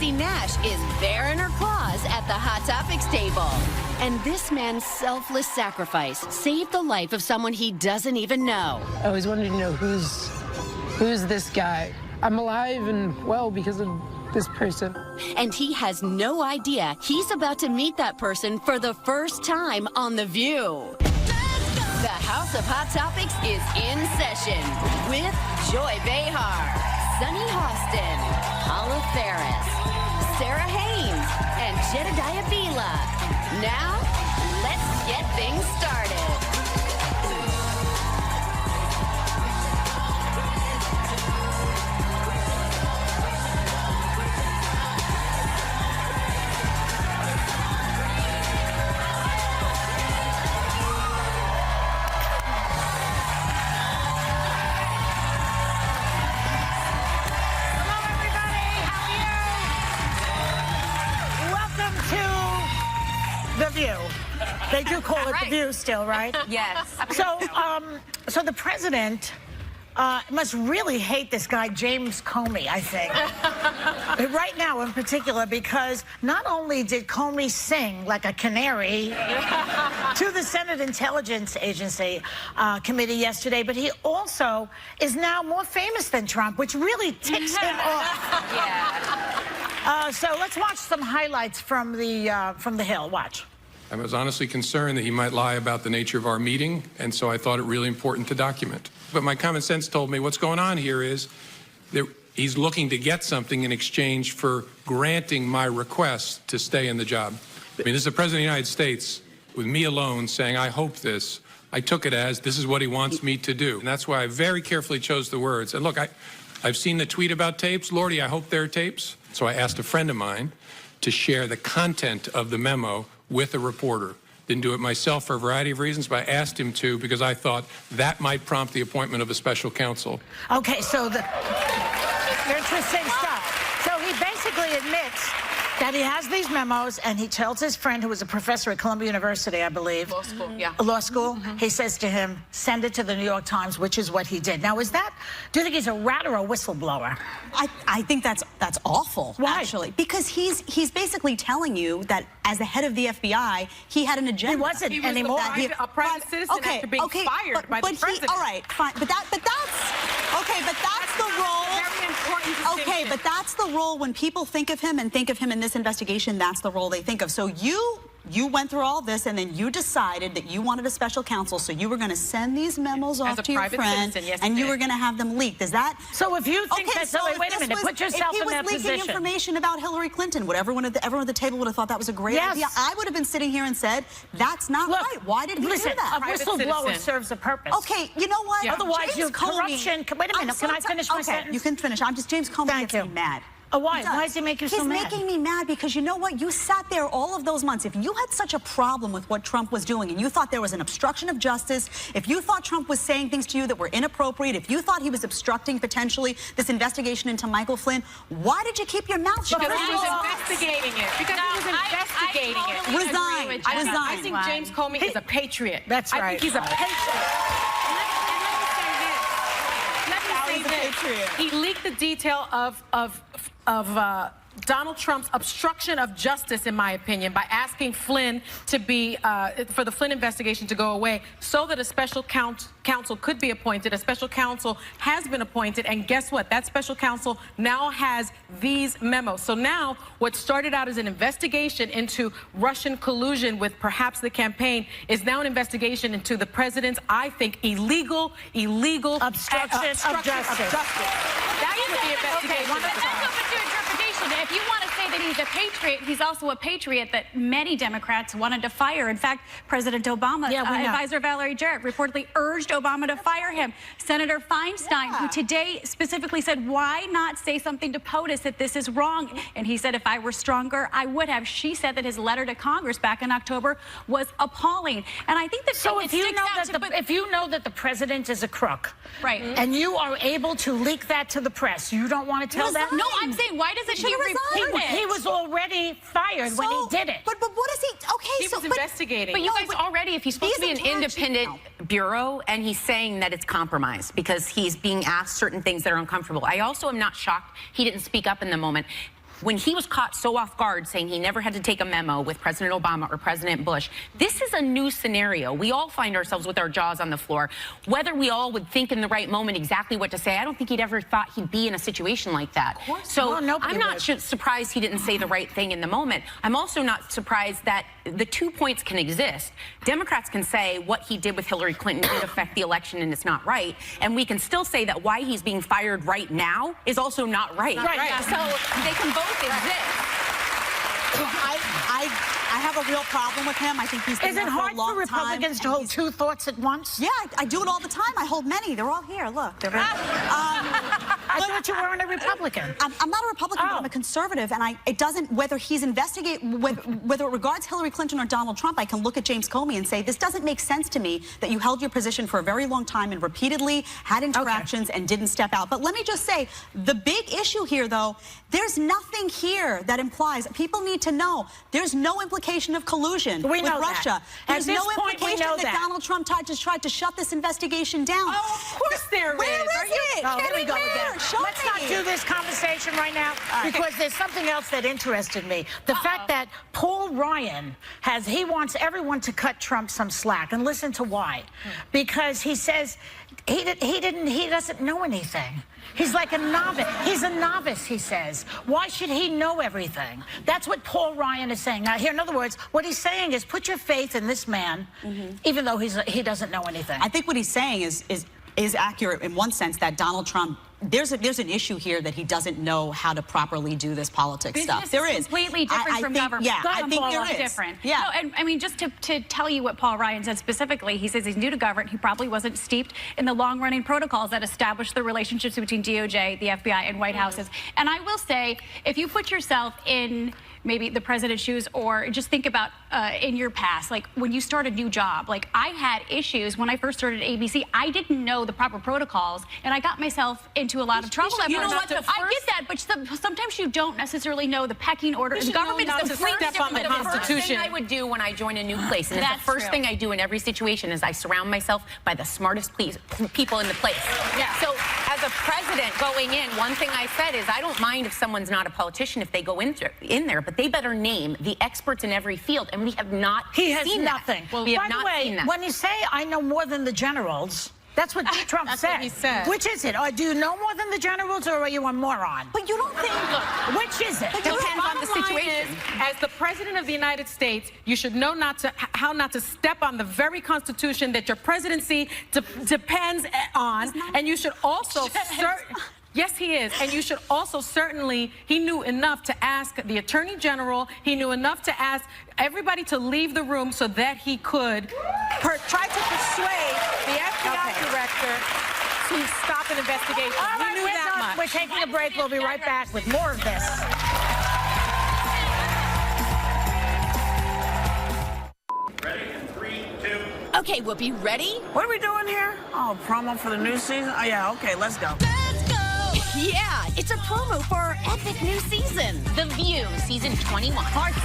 Cassie Nash is bare in her claws at the Hot Topics table. And this man's selfless sacrifice saved the life of someone he doesn't even know. I always wanted to know who's this guy. I'm alive and well because of this person. And he has no idea he's about to meet that person for the first time on The View. The House of Hot Topics is in session with Joy Behar, Sunny Hostin, Paula Ferris, Sarah Haynes, and Jedediah Bila. Now, let's get things started. The View. They do call it The View still, right? Yes. So the president must really hate this guy, James Comey, I think. Right now in particular, because not only did Comey sing like a canary to the Senate Intelligence Agency committee yesterday, but he also is now more famous than Trump, which really ticks him off. Yeah. So let's watch some highlights from the Hill. Watch. I was honestly concerned that he might lie about the nature of our meeting, and so I thought it really important to document. But my common sense told me what's going on here is that he's looking to get something in exchange for granting my request to stay in the job. I mean, this is the President of the United States, with me alone, saying, I hope this. I took it as this is what he wants me to do. And that's why I very carefully chose the words. And look, I've seen the tweet about tapes. Lordy, I hope they're tapes. So I asked a friend of mine to share the content of the memo with a reporter. Didn't do it myself for a variety of reasons, but I asked him to because I thought that might prompt the appointment of a special counsel. Okay, so interesting stuff. So he basically admits that he has these memos, and he tells his friend, who was a professor at Columbia University, I believe. Law school, yeah. Law school. He says to him, send it to the New York Times, which is what he did. Now, do you think he's a rat or a whistleblower? I think that's awful, Why? actually. Because he's basically telling you that as the head of the FBI, he had an agenda. He wasn't anymore. A private citizen after being fired by the president. All right, fine. But that's the role. Very important distinction. Okay, but that's the role when people think of him and think of him in this investigation. That's the role they think of. So you went through all this, and then you decided that you wanted a special counsel, so you were going to send these memos off to your friend, and you were going to have them leaked. Is that? So if you think that, wait a minute, put yourself in that position. If he was leaking information about Hillary Clinton, would everyone at the table would have thought that was a great idea? I would have been sitting here and said, that's not right. Why did he do that? A whistleblower serves a purpose. Okay, you know what? Yeah. Otherwise, James corruption. Wait a minute, can I finish my sentence? You can finish. James Comey gets me mad. Oh, why? Why does he make you so mad? He's making me mad because you know what? You sat there all of those months. If you had such a problem with what Trump was doing and you thought there was an obstruction of justice, if you thought Trump was saying things to you that were inappropriate, if you thought he was obstructing potentially this investigation into Michael Flynn, why did you keep your mouth shut? Because he was investigating it. Because he was investigating it. Resign. I think James Comey is a patriot. That's right. I think he's a patriot. He leaked the detail of Donald Trump's obstruction of justice, in my opinion, by asking Flynn to be, for the Flynn investigation to go away so that a special counsel could be appointed. A special counsel has been appointed, and guess what? That special counsel now has these memos. So now what started out as an investigation into Russian collusion with perhaps the campaign is now an investigation into the president's, I think, illegal obstruction of justice. That's what the investigation is about. If you want to say that he's a patriot, he's also a patriot that many Democrats wanted to fire. In fact, President Obama's advisor Valerie Jarrett reportedly urged Obama to fire him. Senator Feinstein, who today specifically said, why not say something to POTUS that this is wrong? And he said, if I were stronger, I would have. She said that his letter to Congress back in October was appalling. And I think that if you know that the president is a crook, right, and you are able to leak that to the press, you don't want to tell that? No, I'm saying, why doesn't he report it? He was already fired when he did it. But what is he? Okay, he was investigating. But you guys already, if he's supposed to be an independent bureau, and he's saying that it's compromised because he's being asked certain things that are uncomfortable. I also am not shocked he didn't speak up in the moment. when he was caught so off guard saying he never had to take a memo with President Obama or President Bush, this is a new scenario. We all find ourselves with our jaws on the floor. Whether we all would think in the right moment exactly what to say, I don't think he'd ever thought he'd be in a situation like that. So I'm not surprised he didn't say the right thing in the moment. I'm also not surprised that the 2 points can exist. Democrats can say what he did with Hillary Clinton did affect the election and it's not right. And we can still say that why he's being fired right now is also not right. So they can both exist. I have a real problem with him. I think he's been there for a long time. Is it hard for Republicans to hold two thoughts at once? Yeah, I do it all the time. I hold many. They're all here. Look. They're I thought you weren't a Republican. I'm not a Republican, but I'm a conservative, and it doesn't, whether he's whether it regards Hillary Clinton or Donald Trump, I can look at James Comey and say, this doesn't make sense to me that you held your position for a very long time and repeatedly had interactions and didn't step out. But let me just say, the big issue here, though, there's nothing here that implies, people need to know, there's no implication of collusion with Russia. There's no implication that Donald Trump tried to shut this investigation down. Oh, of course there is. Where is it? Oh, here we go again. Let's not do this conversation right now because there's something else that interested me. The fact that Paul Ryan he wants everyone to cut Trump some slack, and listen to why. Because he says he doesn't know anything. He's like a novice. He's a novice, he says. Why should he know everything? That's what Paul Ryan is saying. Now, here, in other words, what he's saying is put your faith in this man, even though he doesn't know anything. I think what he's saying is accurate in one sense, that Donald Trump, there's an issue here that he doesn't know how to properly do this politics stuff. There is. Completely different from government. Yeah, I think there is. Different. Yeah. No, and I mean, just to tell you what Paul Ryan said specifically, he says he's new to government. He probably wasn't steeped in the long-running protocols that establish the relationships between DOJ, the FBI, and White Houses. And I will say, if you put yourself in maybe the president's shoes, or just think about in your past, like when you start a new job, like I had issues when I first started at ABC. I didn't know the proper protocols, and I got myself into a lot of trouble. I get that, but sometimes you don't necessarily know the pecking order. The government is completely different than the Constitution. The first thing I would do when I join a new place, and it's the first thing I do in every situation, is I surround myself by the smartest people in the place. Yeah. So as a president going in, one thing I said is I don't mind if someone's not a politician if they go in there, but they better name the experts in every field, and we have not seen nothing. Well, we have not seen that. When you say I know more than the generals, that's what Trump said. What he said. Which is it? Do you know more than the generals, or are you a moron? But you don't think... Which is it? It depends on the situation. As the President of the United States, you should know how not to step on the very Constitution that your presidency depends on, and you should also... Yes, he is. And you should also certainly, he knew enough to ask the Attorney General, he knew enough to ask everybody to leave the room so that he could try to persuade the FBI director to stop an investigation. All right, we knew that much. We're taking a break. We'll be right back with more of this. Ready in 3, 2. Okay, Whoopi, ready? What are we doing here? Oh, promo for the new season? Oh, yeah, okay, let's go. Yeah, it's a promo for our epic new season, The View, season 21. Party!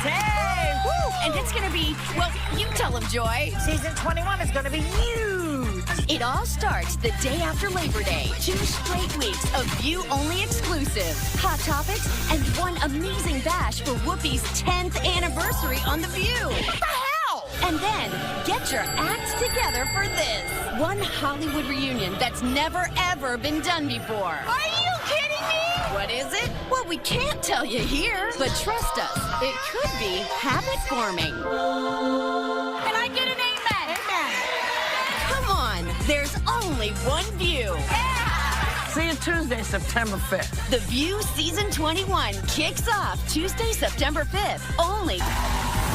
Woo! And it's gonna be, well, you tell them, Joy. Season 21 is gonna be huge. It all starts the day after Labor Day. 2 straight weeks of View-only exclusive, hot topics, and one amazing bash for Whoopi's 10th anniversary on The View. What the hell? And then, get your acts together for this. One Hollywood reunion that's never, ever been done before. Are you kidding me? What is it? Well, we can't tell you here. But trust us, it could be habit-forming. Can I get an amen? Amen. Come on, there's only one View. See you Tuesday, September 5th. The View Season 21 kicks off Tuesday, September 5th. Only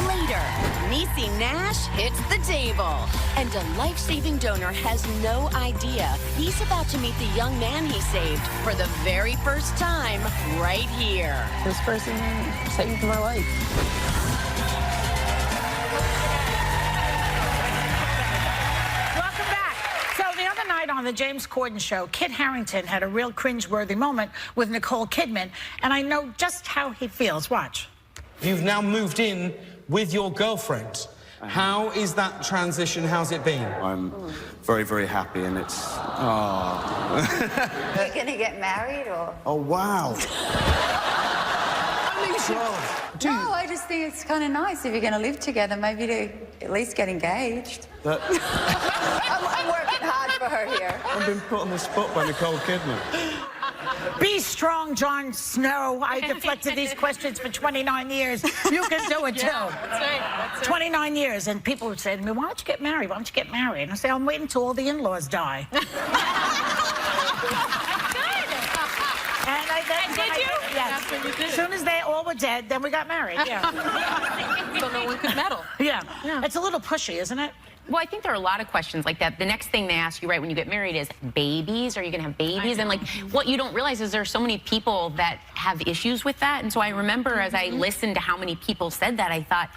later. Niecy Nash hits the table. And a life-saving donor has no idea he's about to meet the young man he saved for the very first time right here. This person saved my life. Welcome back. So the other night on the James Corden show, Kit Harington had a real cringe-worthy moment with Nicole Kidman, and I know just how he feels. Watch. You've now moved in with your girlfriend. How is that transition? How's it been? I'm very, very happy, and it's... Oh. Are you going to get married, or...? Oh, wow. No, I just think it's kind of nice if you're going to live together, maybe to at least get engaged. I'm working hard for her here. I've been put on the spot by Nicole Kidman. Be strong, Jon Snow. I deflected these questions for 29 years. You can do it, too. Yeah, that's right. That's right. 29 years, and people would say to me, why don't you get married? Why don't you get married? And I say, I'm waiting until all the in-laws die. Did you? Yes. That's what you did. As soon as they all were dead, then we got married. Yeah. So no one could meddle. Yeah. It's a little pushy, isn't it? Well, I think there are a lot of questions like that. The next thing they ask you right when you get married is babies. Are you going to have babies? And like, what you don't realize is there are so many people that have issues with that. And so I remember as I listened to how many people said that, I thought,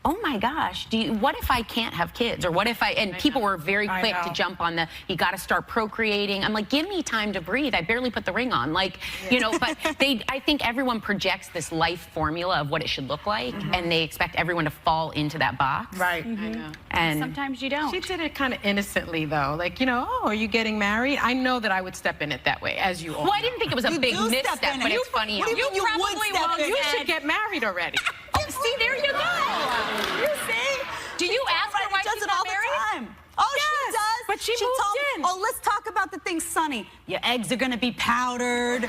oh my gosh, what if I can't have kids? Or what if and people were very quick to jump on you got to start procreating. I'm like, give me time to breathe. I barely put the ring on. Like, you know, but I think everyone projects this life formula of what it should look like, and they expect everyone to fall into that box. Right. I know. And sometimes you don't. She did it kind of innocently, though. Like, you know, oh, are you getting married? I know that I would step in it that way, as you all Well, I didn't think it was a big misstep, but it's funny. You probably will. You should get married already. See, there you go. You see? Do you ask her why she does she's it not all married? the time. Oh, Yes, she does. but she moved told in. Me, oh, let's talk about the thing, Sonny. Your eggs are gonna be powdered. You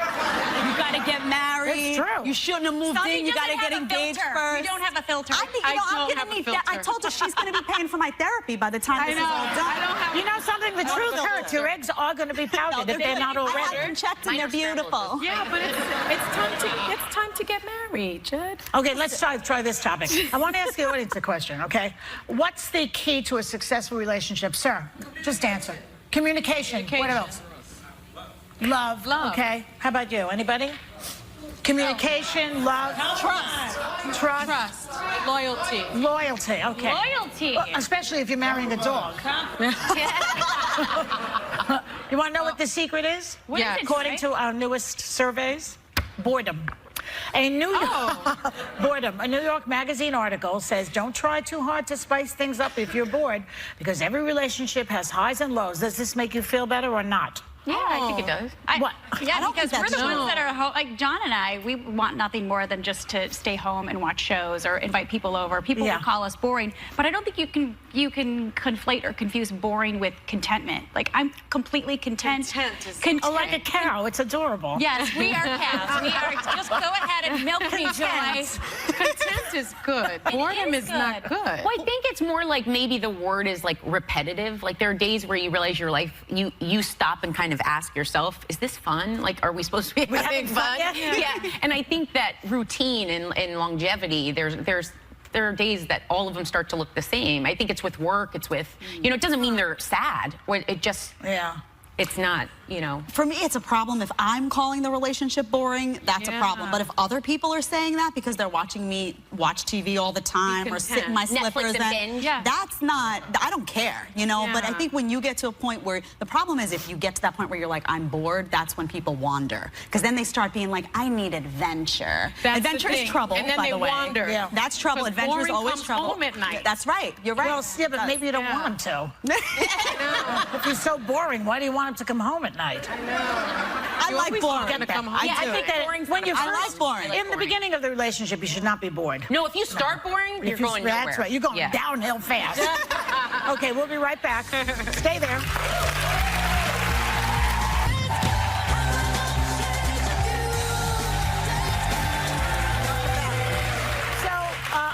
gotta get married. It's true. You shouldn't have moved in. You gotta get engaged first. You don't have a filter. I think I'm gonna need that. I told her she's gonna be paying for my therapy by the time this is all done. You know something? The truth hurts. Your eggs are going to be powdered if they're not already. I have them checked and they're beautiful. Yeah, but it's time to get married, Judd. Okay, let's try this topic. I want to ask the audience a question, okay? What's the key to a successful relationship? Sir, just answer. Communication. What else? Love. Okay. How about you? Anybody? Communication, love. Trust. Loyalty. Loyalty, okay. Loyalty. Well, especially if you're marrying a dog. You want to know what the secret is? What is it, According to our newest surveys, boredom. A New York Magazine article says, don't try too hard to spice things up if you're bored, because every relationship has highs and lows. Does this make you feel better or not? Yeah, I think it does. What? Yeah, because we're the true. ones that are home. Like John and I, we want nothing more than just to stay home and watch shows or invite people over. People will call us boring, but I don't think you can conflate or confuse boring with contentment. Like, I'm completely content. Oh, like a cow. It's adorable. Yes, we are cows. We are. Just go ahead and milk me, Joy. Content is good. Boredom is not good. Well, I think it's more like maybe the word is like repetitive. Like there are days where you realize your life, you stop and kind of ask yourself, is this fun? Like, are we supposed to be having fun? Yeah. And I think that routine and longevity, there are days that all of them start to look the same. I think it's with work, it's with, you know, it doesn't mean they're sad. It just, it's not, you know. For me, it's a problem if I'm calling the relationship boring. That's a problem. But if other people are saying that because they're watching me watch TV all the time or sit in my slippers, then that's not. I don't care, you know. But I think when you get to a point where the problem is, if you get to that point where you're like, I'm bored, that's when people wander, because then they start being like, I need adventure. Adventure is trouble, and then by they the way. wander. That's trouble. Adventure is always trouble. Home at night. That's right. You're right. Well, yeah, but maybe you don't want him to. If he's so boring, why do you want him to come home at night? I know. I like boring. I think that when you like boring. In the beginning of the relationship, you should not be bored. No, if you start boring, you're going nowhere. That's right. You're going downhill fast. Okay, we'll be right back. Stay there.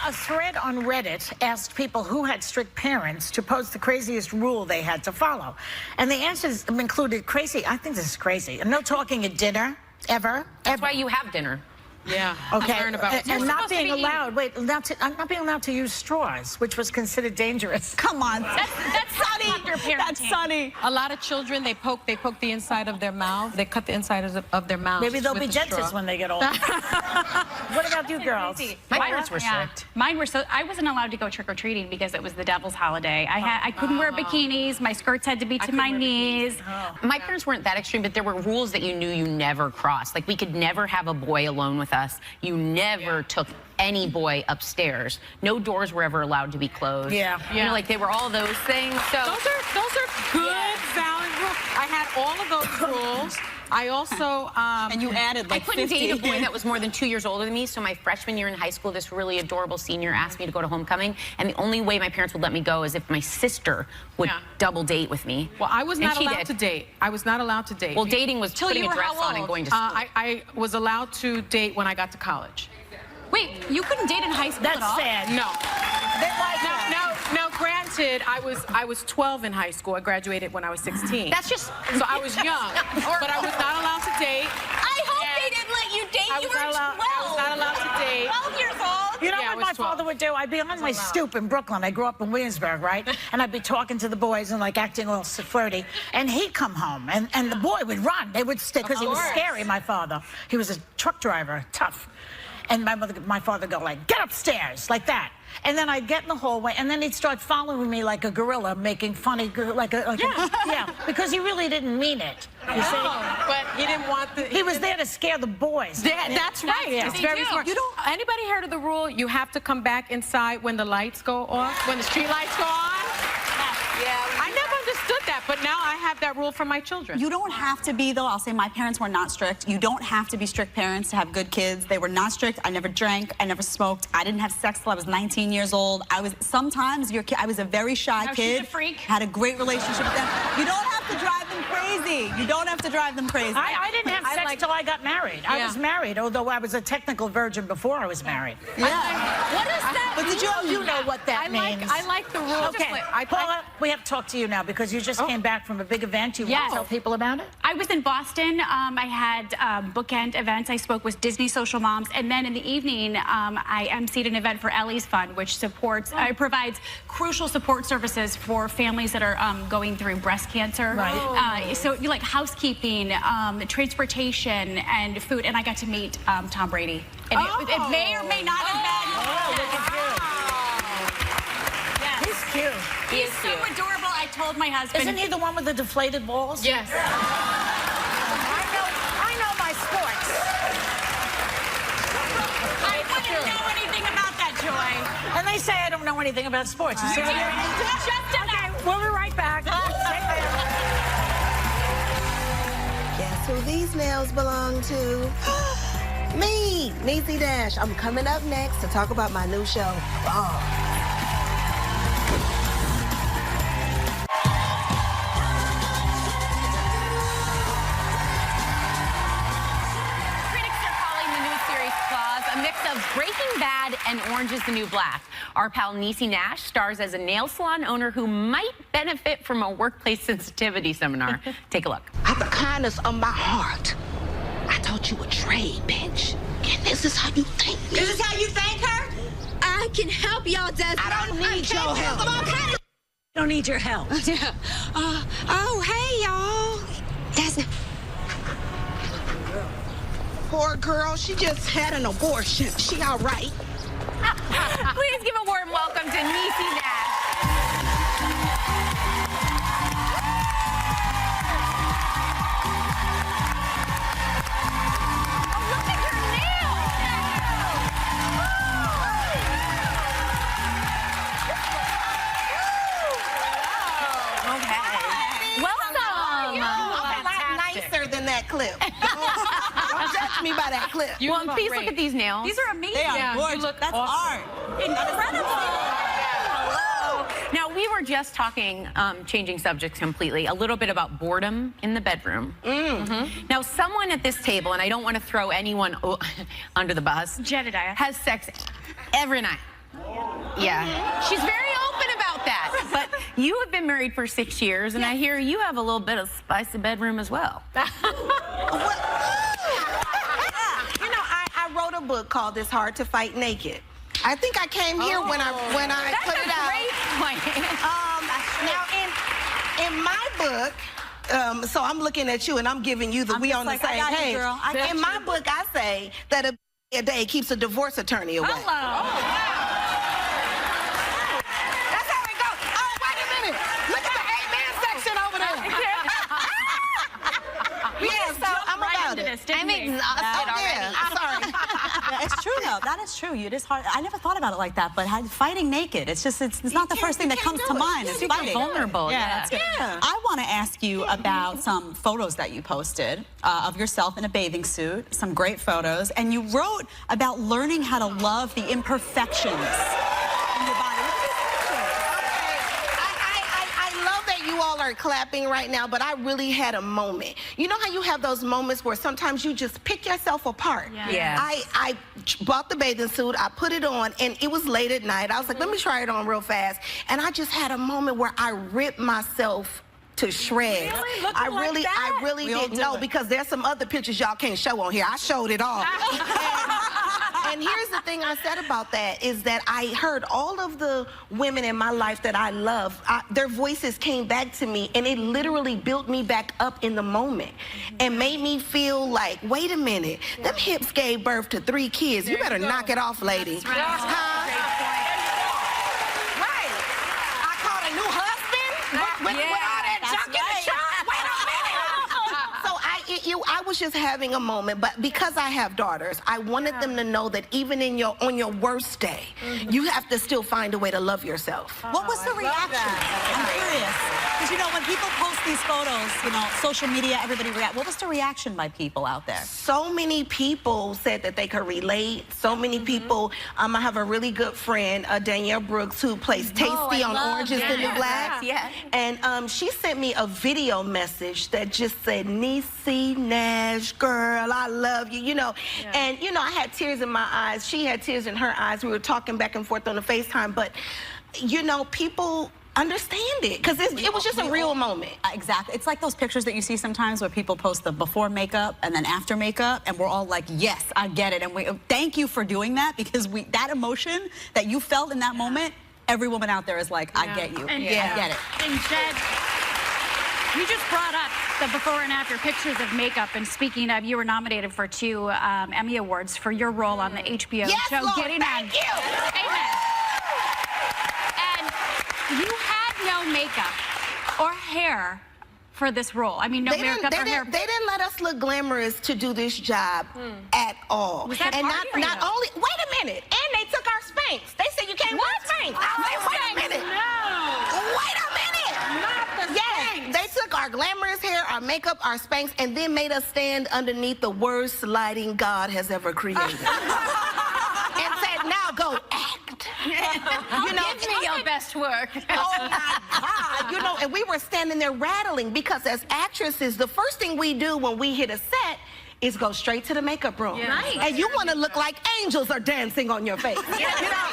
A thread on Reddit asked people who had strict parents to post the craziest rule they had to follow. And the answers included crazy. I think this is crazy. No talking at dinner, ever. That's why you have dinner. Yeah. Okay. Learn about and not being allowed. Wait, not being allowed to use straws, which was considered dangerous. Come on, that's Sunny. That's Sunny. A lot of children, they poke the inside of their mouth. They cut the inside of their mouth. Maybe they'll be dentists when they get older. What about you girls? My parents were strict. Mine were I wasn't allowed to go trick or treating because it was the devil's holiday. I couldn't wear bikinis. My skirts had to be to my knees. My parents weren't that extreme, but there were rules that you knew you never crossed. Like we could never have a boy alone with us. You never took any boy upstairs. No doors were ever allowed to be closed. You know, like they were all those things. So those are good, valid rules. I had all of those rules. I also... and you added like I couldn't 50. date a boy that was more than 2 years older than me, so my freshman year in high school, this really adorable senior asked me to go to homecoming, and the only way my parents would let me go is if my sister would double date with me. Well, I was not allowed to date. I was not allowed to date. Well, dating was putting a dress on and going to school. I was allowed to date when I got to college. Wait, you couldn't date in high school at all? That's sad. No. Now, granted, I was 12 in high school. I graduated when I was 16. That's just... So I was young, but I was not allowed to date. I hope they didn't let you date. You were 12. I was not allowed to date. 12 years old. You know what my father would do? I'd be on my stoop in Brooklyn. I grew up in Williamsburg, right? And I'd be talking to the boys and like acting all flirty. And he'd come home, and the boy would run. They would stick because he was scary. My father. He was a truck driver, tough. And my father would go like, get upstairs, like that. And then I'd get in the hallway, and then he'd start following me like a gorilla, making funny, because he really didn't mean it. You see? But he didn't want the... He was there to scare the boys. That's right. It's very smart. Anybody heard of the rule? You have to come back inside when the lights go off, when the street lights go on? Yeah. I never understood that, but now I have that rule for my children. You don't have to be, though. I'll say my parents were not strict. You don't have to be strict parents to have good kids. They were not strict. I never drank. I never smoked. I didn't have sex till I was 19 years old. I was a very shy kid. She's a freak. Had a great relationship with them. You don't have to drive them crazy. You don't have to drive them crazy. I didn't have sex till I got married. I was married, although I was a technical virgin before I was married. Yeah. What is that? But did you know what that means? I like the rule. Okay, Paula, we have to talk to you now because you just came back from a big event. You want to tell people about it? I was in Boston. I had bookend events. I spoke with Disney Social Moms, and then in the evening, I emceed an event for Ellie's Fund, which provides crucial support services for families that are going through breast cancer. Right. So you like housekeeping, transportation, and food. And I got to meet Tom Brady. And it may or may not have been. Look at you. Yes. He's cute. He's so adorable. I told my husband. Isn't he the one with the deflated balls? Yes. I know my sports. I wouldn't know anything about that, Joy. And they say I don't know anything about sports. You see what I mean? Just enough. We'll be right back. Guess who these nails belong to? Me, Niecy Dash. I'm coming up next to talk about my new show. Critics are calling the new series Claws a mix of Breaking Bad and Orange is the New Black. Our pal Niecy Nash stars as a nail salon owner who might benefit from a workplace sensitivity seminar. Take a look. Out the kindness of my heart, I taught you a trade, bitch. And this is how you thank me. This is how you thank her? I can help y'all, Desmond. I don't need your help. Don't need your help. Oh, hey, y'all. Desmond. Poor girl, she just had an abortion. She all right. Please give a warm welcome to Niecy Nash. That clip. Don't judge me by that clip. Well, please look at these nails. These are amazing. They are gorgeous. That's art. Incredible. Now, we were just talking, changing subjects completely, a little bit about boredom in the bedroom. Now, someone at this table, and I don't want to throw anyone under the bus, Jedediah, has sex every night. Yeah. She's very open about that. But you have been married for 6 years, and I hear you have a little bit of spicy bedroom as well. You know, I wrote a book called It's Hard to Fight Naked. I think I came here when I put it out. That's a great point. Now, in my book, so I'm looking at you and I'm giving you the we on the same page. In my book, I say that a day keeps a divorce attorney away. That's how it goes. Oh, wait a minute. Look at the amen section over there. Yeah, so I'm about it. I'm exhausted already. I'm sorry. It's true, though. though. That is true. It is hard. I never thought about it like that, but fighting naked, it's not the first thing that comes to mind. It's fighting. Vulnerable. Yeah, that's good. Yeah. I want to ask you about some photos that you posted of yourself in a bathing suit, some great photos, and you wrote about learning how to love the imperfections in your body. You all are clapping right now, but I really had a moment. You know how you have those moments where sometimes you just pick yourself apart? Yeah. I bought the bathing suit, I put it on, and it was late at night. I was like, let me try it on real fast. And I just had a moment where I ripped myself to shreds. Really? I really did. No, because there's some other pictures y'all can't show on here. I showed it all. And here's the thing I said about that is that I heard all of the women in my life that I love, their voices came back to me, and it literally built me back up in the moment and made me feel like, wait a minute, them hips gave birth to 3 kids. You better knock it off, lady. That's right. Right. I caught a new husband with all that junk in the trunk. Wait a minute. So I was just having a moment, but because I have daughters, I wanted them to know that even on your worst day, you have to still find a way to love yourself. What was the reaction? I'm curious. Because, you know, when people post these photos, you know, social media, everybody react. What was the reaction by people out there? So many people said that they could relate. So many people. I have a really good friend, Danielle Brooks, who plays Tasty on Orange is the New Black. Yeah. And she sent me a video message that just said, Niecy Nash, girl, I love you, you know. And, you know, I had tears in my eyes. She had tears in her eyes. We were talking back and forth on the FaceTime. But, you know, people understand it because it was just a real moment. Exactly. It's like those pictures that you see sometimes where people post the before makeup and then after makeup, and we're all like, yes, I get it. And we thank you for doing that, because that emotion that you felt in that moment, every woman out there is like, I get you. And I get it. And Jed, you just brought up the before and after pictures of makeup, and speaking of, you were nominated for 2 Emmy Awards for your role on the HBO show Lord, Getting thank you. Amen. And you had no makeup or hair for this role. I mean, no makeup or hair. They didn't let us look glamorous to do this job at all. Was that and part of not only, wait a minute, and they took our Spanx. They said you can't wear Spanx. I said, wait a minute. No. Wait a minute. Not the Spanx. They took our glamorous hair, our makeup, our Spanx, and then made us stand underneath the worst lighting God has ever created. And said, now go act. You know, give me your best work. Oh my God. You know, and we were standing there rattling, because as actresses, the first thing we do when we hit a set is go straight to the makeup room. Yeah. Right. And you want to look like angels are dancing on your face. You know?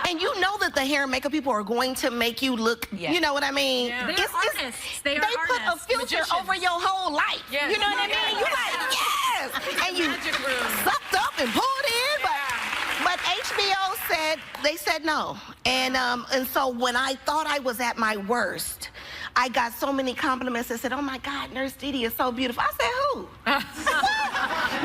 And you know that the hair and makeup people are going to make you look, you know what I mean? Yeah. They're artists. They put a filter over your whole life. Yes. You know what I mean? You're like, yes! And you sucked up and pulled in, but HBO said, they said no. And so when I thought I was at my worst, I got so many compliments that said, oh my God, Nurse Didi is so beautiful. I said, who?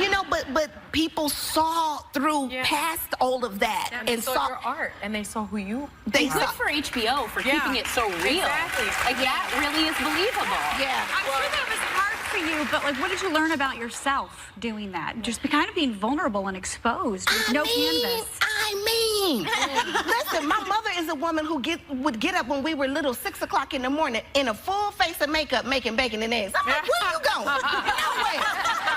You know, but people saw through past all of that. And they saw your art, and they saw who you are. Good for HBO for keeping it so real. Exactly. Like, that really is believable. Yeah. I'm sure that was hard for you, but like, what did you learn about yourself doing that? Just kind of being vulnerable and exposed with no canvas. Listen, my mother is a woman who would get up when we were little, 6 o'clock in the morning, in a full face of makeup, making bacon and eggs. I'm like, where you going? Nowhere.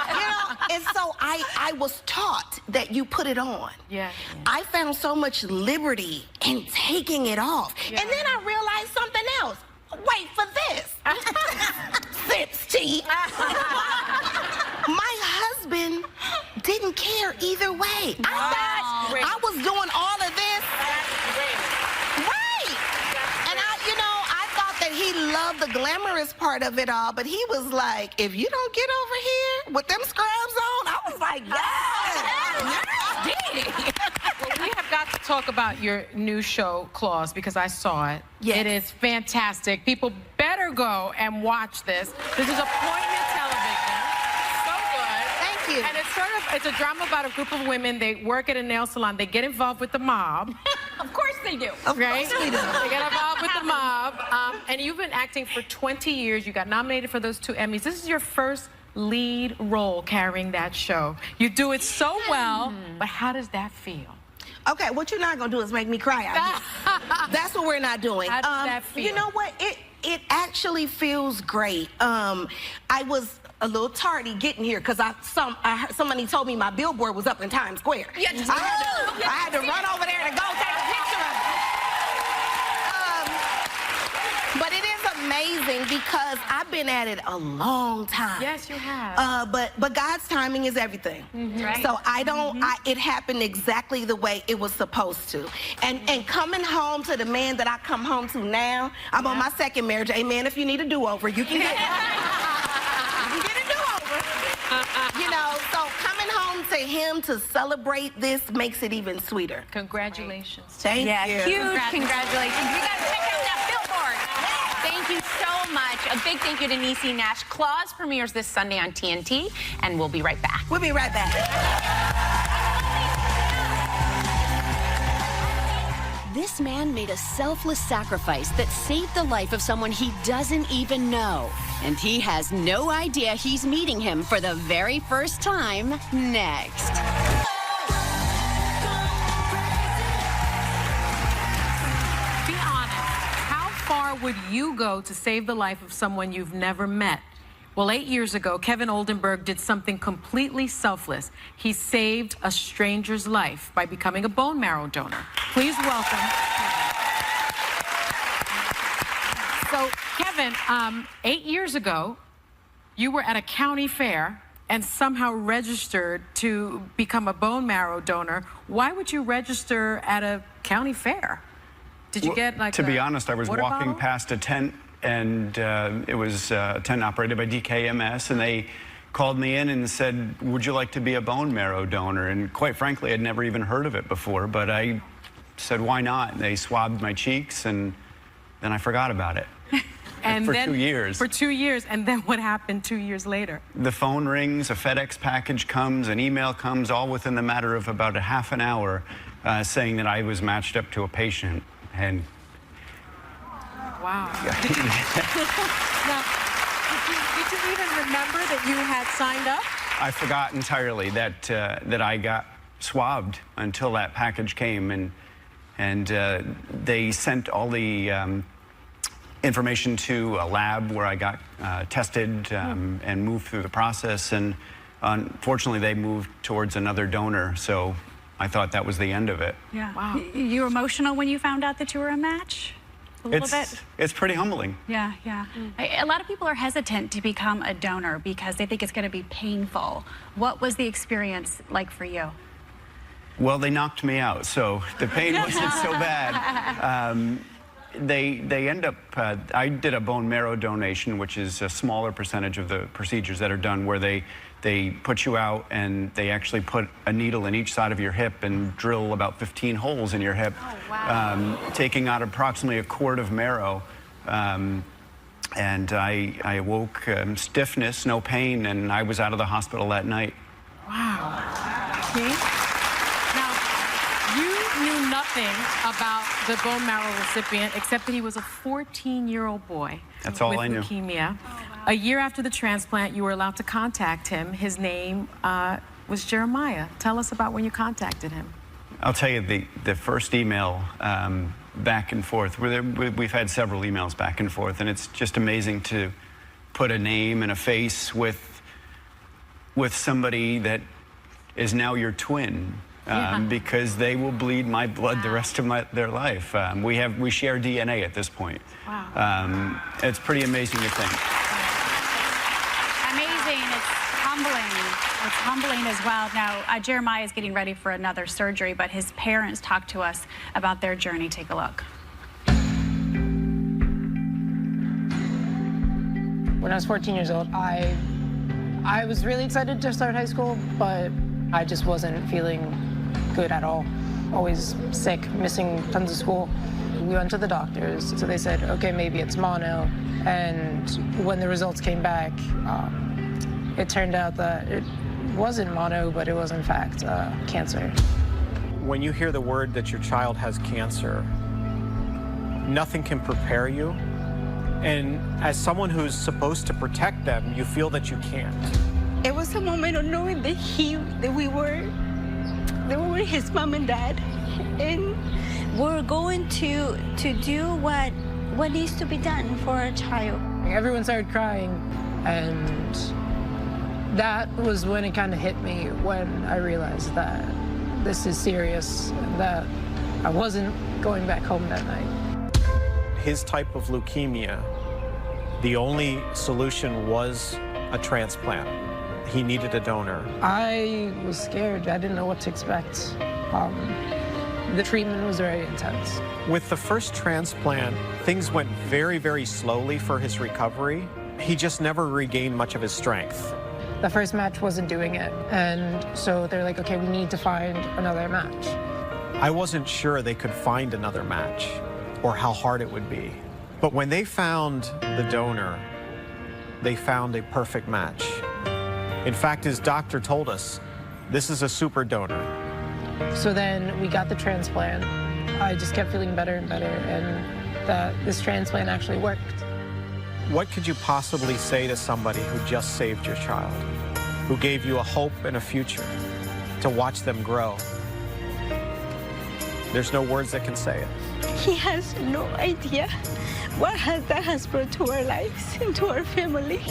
You know, and so I was taught that you put it on. Yeah. I found so much liberty in taking it off. And then I realized something else. Wait for this. Fitz teeth. My husband didn't care either way. I was doing all of this. Right. And I thought that he loved the glamorous part of it all, but he was like, if you don't get over here with them scrubs on, I was like, Well, we have got to talk about your new show, Claws, because I saw it. Yes. It is fantastic. People better go and watch this. This is appointment television. So good. Thank you. And it's a drama about a group of women. They work at a nail salon. They get involved with the mob. Of course they do. Of course we do. They get involved with the mob. And you've been acting for 20 years. You got nominated for those 2 Emmys. This is your first lead role carrying that show. You do it so well, but how does that feel? Okay, what you're not gonna do is make me cry. That's what we're not doing. How does that feel? You know what? It actually feels great. I was a little tardy getting here because somebody told me my billboard was up in Times Square. I had to run over there to go take a picture of it. But it is amazing because I've been at it a long time. Yes, you have. But God's timing is everything. Right. So I don't. It happened exactly the way it was supposed to. And coming home to the man that I come home to now, I'm on my second marriage. Amen. If you need a do-over, you can get it. You know, so coming home to him to celebrate this makes it even sweeter. Congratulations. Thank you. Huge congratulations. You guys check out that billboard. Thank you so much. A big thank you to Niecy Nash. Claws premieres this Sunday on TNT, and we'll be right back. We'll be right back. This man made a selfless sacrifice that saved the life of someone he doesn't even know. And he has no idea he's meeting him for the very first time next. Be honest. How far would you go to save the life of someone you've never met? Well, 8 years ago, Kevin Oldenburg did something completely selfless. He saved a stranger's life by becoming a bone marrow donor. Please welcome. So, Kevin, 8 years ago, you were at a county fair and somehow registered to become a bone marrow donor. Why would you register at a county fair? Did you get like to be honest, I was walking bottle? past a tent, and it was a tent operated by DKMS, and they called me in and said, would you like to be a bone marrow donor? And quite frankly, I'd never even heard of it before, but I said, why not? And they swabbed my cheeks, and then I forgot about it. And for then, 2 years. For 2 years, and then what happened 2 years later? The phone rings, a FedEx package comes, an email comes, all within the matter of about a half an hour, saying that I was matched up to a patient. And wow. Now, did you even remember that you had signed up? I forgot entirely that that I got swabbed until that package came, and they sent all the information to a lab where I got tested and moved through the process, and unfortunately they moved towards another donor, so I thought that was the end of it. Yeah. Wow. You were emotional when you found out that you were a match? A little bit? It's pretty humbling. Yeah, yeah. A lot of people are hesitant to become a donor because they think it's going to be painful. What was the experience like for you? Well, they knocked me out, so the pain wasn't so bad. They end up, I did a bone marrow donation, which is a smaller percentage of the procedures that are done, where they put you out and they actually put a needle in each side of your hip and drill about 15 holes in your hip, taking out approximately a quart of marrow. And I awoke stiffness, no pain, and I was out of the hospital that night. Wow. Okay. Now, you knew nothing about the bone marrow recipient except that he was a 14-year-old boy. That's all I knew. With leukemia. A year after the transplant, you were allowed to contact him. His name was Jeremiah. Tell us about when you contacted him. I'll tell you, the first email back and forth, we've had several emails back and forth, and it's just amazing to put a name and a face with somebody that is now your twin. Because they will bleed my blood the rest of their life. We share DNA at this point. Wow. It's pretty amazing to think. Amazing. It's humbling. It's humbling as well. Now, Jeremiah is getting ready for another surgery, but his parents talked to us about their journey. Take a look. When I was 14 years old, I was really excited to start high school, but I just wasn't feeling good at all. Always sick, missing tons of school. We went to the doctors, so they said, okay, maybe it's mono. And when the results came back, it turned out that it wasn't mono, but it was in fact cancer. When you hear the word that your child has cancer, nothing can prepare you And as someone who's supposed to protect them, you feel that you can't. It was a moment of knowing that we were his mom and dad, and we're going to do what needs to be done for our child. Everyone started crying, and that was when it kind of hit me, when I realized that this is serious, and that I wasn't going back home that night. His type of leukemia, the only solution was a transplant. He needed a donor. I was scared. I didn't know what to expect. The treatment was very intense. With the first transplant, things went very, very slowly for his recovery. He just never regained much of his strength. The first match wasn't doing it, and so they're like, okay, we need to find another match. I wasn't sure they could find another match or how hard it would be. But when they found the donor, they found a perfect match. In fact, his doctor told us, this is a super donor. So then we got the transplant. I just kept feeling better and better, and that this transplant actually worked. What could you possibly say to somebody who just saved your child, who gave you a hope and a future, to watch them grow? There's no words that can say it. He has no idea what that has brought to our lives and to our family.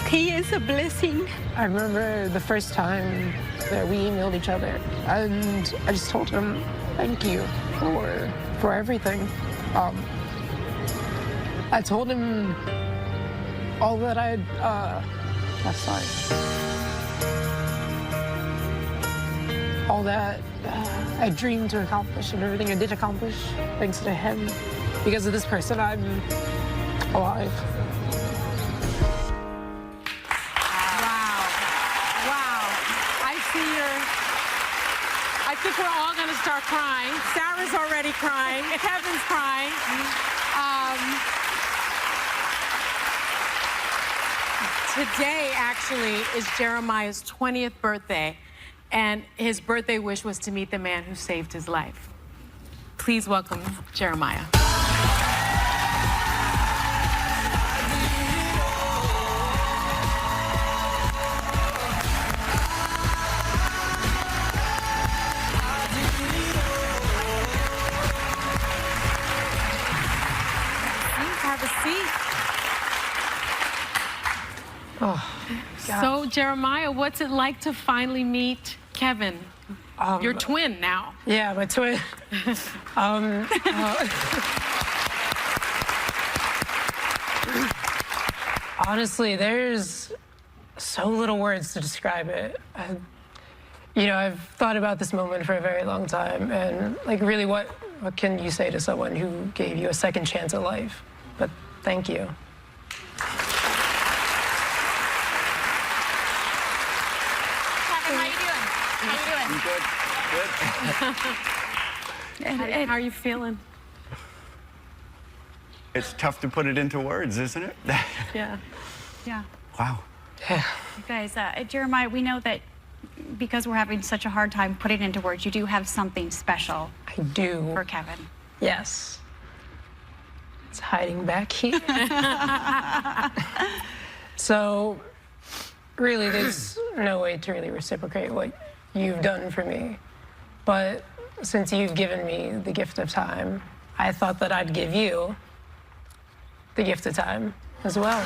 He is a blessing. I remember the first time that we emailed each other, and I just told him, thank you for everything. I told him all that all that I dreamed to accomplish and everything I did accomplish thanks to him. Because of this person, I'm alive. I think we're all going to start crying. Sarah's already crying. Kevin's crying. Today, actually, is Jeremiah's 20th birthday, and his birthday wish was to meet the man who saved his life. Please welcome Jeremiah. Oh, so, Jeremiah, what's it like to finally meet Kevin? Your twin now. Yeah, my twin. Honestly, there's so little words to describe it. You know, I've thought about this moment for a very long time, and like, really, what can you say to someone who gave you a second chance at life? But thank you. How are you feeling? It's tough to put it into words, isn't it? Yeah. Yeah. Wow. Yeah. You guys, Jeremiah, we know that because we're having such a hard time putting it into words, you do have something special. I do. For Kevin. Yes. It's hiding back here. So, really, there's no way to really reciprocate what you've done for me. But since you've given me the gift of time, I thought that I'd give you the gift of time as well.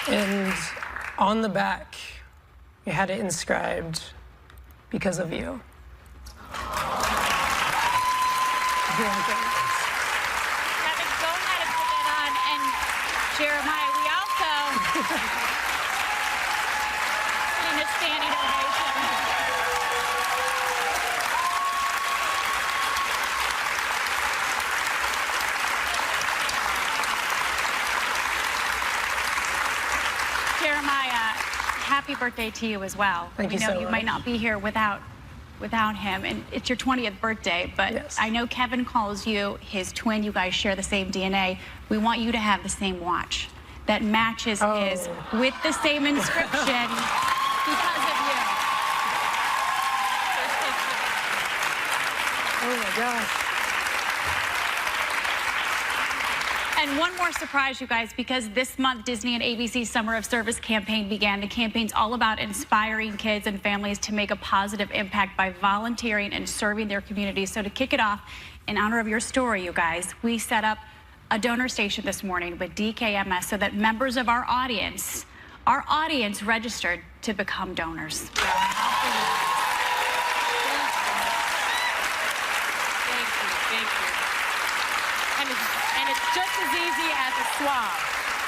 And on the back, you had it inscribed, because of you. Kevin, go ahead and put that on. And Jeremiah, we also in a standing ovation. Jeremiah, happy birthday to you as well. Thank you so much. We know you might not be here without him, and it's your 20th birthday, but yes. I know Kevin calls you his twin. You guys share the same DNA. We want you to have the same watch that matches his with the same inscription because of you. Oh my gosh. And one more surprise, you guys, because this month Disney and ABC's Summer of Service campaign began. The campaign's all about inspiring kids and families to make a positive impact by volunteering and serving their communities. So to kick it off, in honor of your story, you guys, we set up a donor station this morning with DKMS so that members of our audience registered to become donors. And it's just as easy as a swab.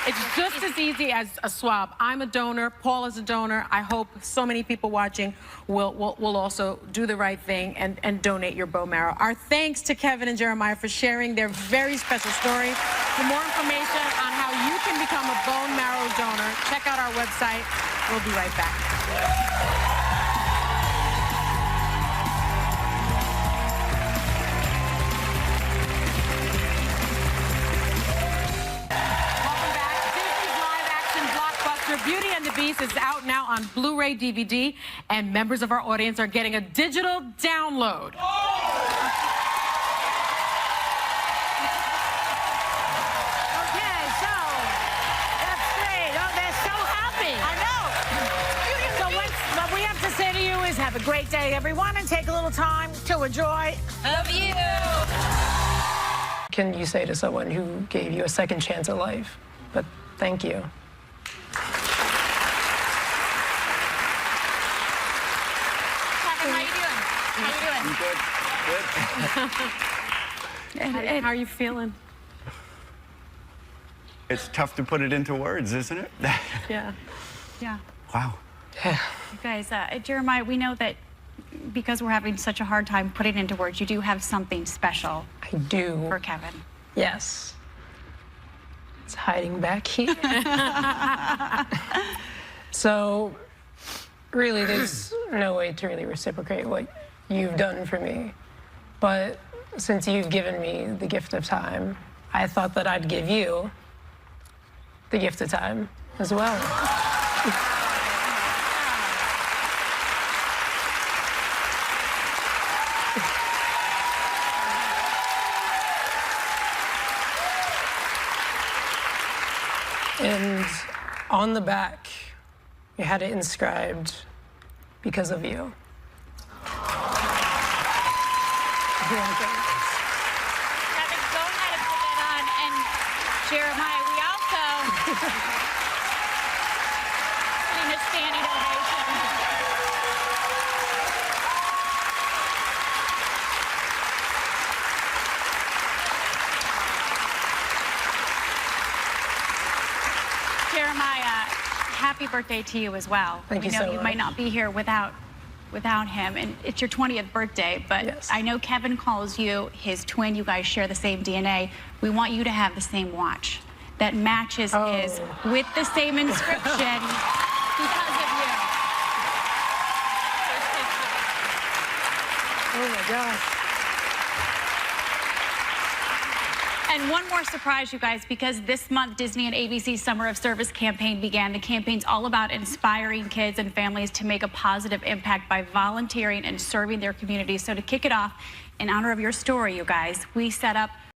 It's just as easy as a swab. I'm a donor. Paul is a donor. I hope so many people watching will also do the right thing and donate your bone marrow. Our thanks to Kevin and Jeremiah for sharing their very special story. For more information on how you can become a bone marrow donor, check out our website. We'll be right back. Beauty and the Beast is out now on Blu-ray DVD, and members of our audience are getting a digital download. Okay, so that's great. Oh, they're so happy. I know. So what we have to say to you is have a great day, everyone, and take a little time to enjoy. Love you. Can you say to someone who gave you a second chance at life, but thank you? How are you feeling? It's tough to put it into words, isn't it? Yeah. Yeah. Wow. You guys, Jeremiah, we know that because we're having such a hard time putting it into words, you do have something special. I do. For Kevin. Yes. It's hiding back here. So, really, there's no way to really reciprocate what you've done for me. But since you've given me the gift of time, I thought that I'd give you the gift of time as well. And on the back, you had it inscribed, because of you. Kevin, go ahead and put that on. And Jeremiah, we also in a standing ovation. Jeremiah, happy birthday to you as well. Thank you so much. We know you might not be here without him, and it's your 20th birthday, but yes. I know Kevin calls you his twin. You guys share the same DNA. We want you to have the same watch that matches his with the same inscription because of you. Oh my gosh. And one more surprise, you guys, because this month Disney and ABC's Summer of Service campaign began. The campaign's all about inspiring kids and families to make a positive impact by volunteering and serving their communities. So to kick it off, in honor of your story, you guys, we set up